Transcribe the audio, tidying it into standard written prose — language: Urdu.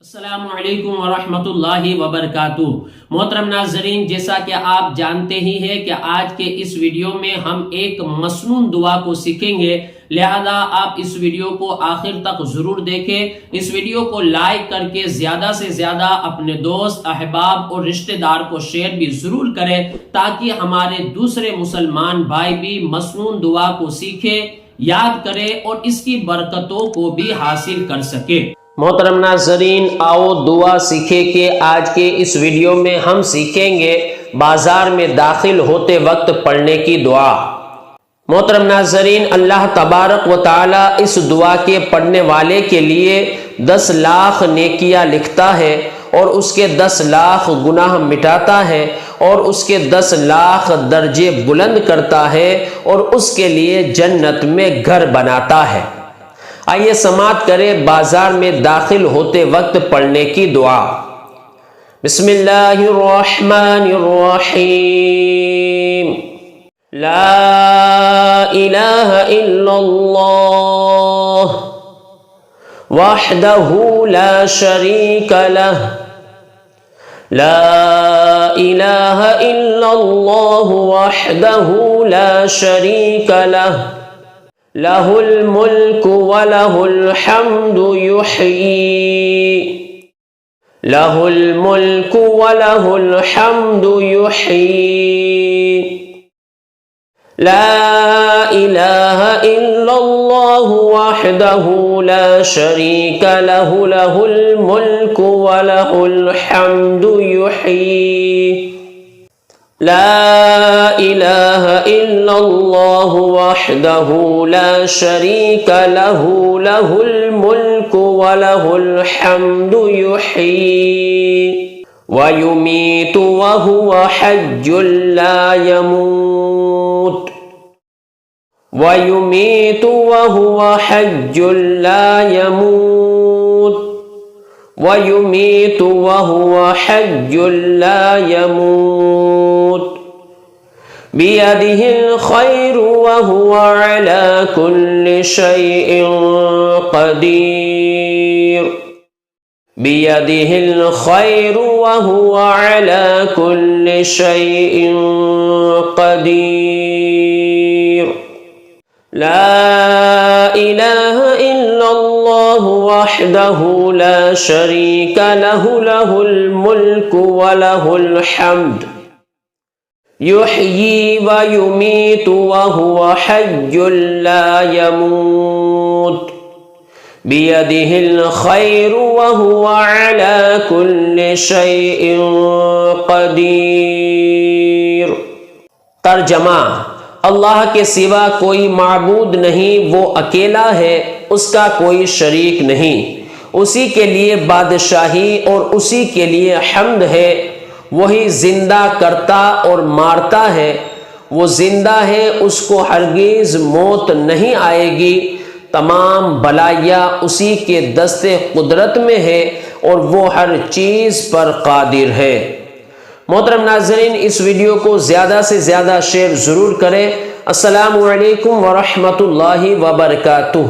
السلام علیکم ورحمۃ اللہ وبرکاتہ۔ محترم ناظرین، جیسا کہ آپ جانتے ہی ہیں کہ آج کے اس ویڈیو میں ہم ایک مسنون دعا کو سیکھیں گے، لہذا آپ اس ویڈیو کو آخر تک ضرور دیکھیں۔ اس ویڈیو کو لائک کر کے زیادہ سے زیادہ اپنے دوست، احباب اور رشتہ دار کو شیئر بھی ضرور کریں تاکہ ہمارے دوسرے مسلمان بھائی بھی مسنون دعا کو سیکھیں، یاد کریں اور اس کی برکتوں کو بھی حاصل کر سکیں۔ محترم ناظرین، آؤ دعا سیکھیں کہ آج کے اس ویڈیو میں ہم سیکھیں گے بازار میں داخل ہوتے وقت پڑھنے کی دعا۔ محترم ناظرین، اللہ تبارک و تعالی اس دعا کے پڑھنے والے کے لیے 10 لاکھ نیکیاں لکھتا ہے اور اس کے 10 لاکھ گناہ مٹاتا ہے اور اس کے 10 لاکھ درجے بلند کرتا ہے اور اس کے لیے جنت میں گھر بناتا ہے۔ آئیے سماعت کریں بازار میں داخل ہوتے وقت پڑھنے کی دعا۔ بسم اللہ الرحمن الرحیم۔ لا الہ الا اللہ وحدہ لا شریک لہ، لا الہ الا اللہ وحدہ لا شریک لہ، لہ الملک ولہ الحمد یحیی، لہ الملک ولہ الحمد یحیی، لا الہ الا اللہ وحدہ لا شریک لہ، لہ الملک ولہ الحمد یحیی، لا الہ الا اللہ وحدہ لا شریک لہ، لہ الملک ولہ الحمد یحیی ویمیت وہو حی لا یموت، ویمیت وہو حی لا یموت، ویمیت وہو حی لا یموت، بیدہ الخیر وہو علی کل شیء قدیر، بیدہ الخیر وہو علی کل شیء قدیر، لا الہ الا اللہ وحدہ لا شریک لہ، لہ الملک ولہ الحمد یحیی ویمیت وہو حی لا یموت، بیدہ الخیر وہو علی کل شیء قدیر۔ ترجمہ: اللہ کے سوا کوئی معبود نہیں، وہ اکیلا ہے، اس کا کوئی شریک نہیں، اسی کے لیے بادشاہی اور اسی کے لیے حمد ہے۔ وہی زندہ کرتا اور مارتا ہے، وہ زندہ ہے، اس کو ہرگز موت نہیں آئے گی، تمام بلائیاں اسی کے دست قدرت میں ہے اور وہ ہر چیز پر قادر ہے۔ محترم ناظرین، اس ویڈیو کو زیادہ سے زیادہ شیئر ضرور کریں۔ السلام علیکم ورحمۃ اللہ وبرکاتہ۔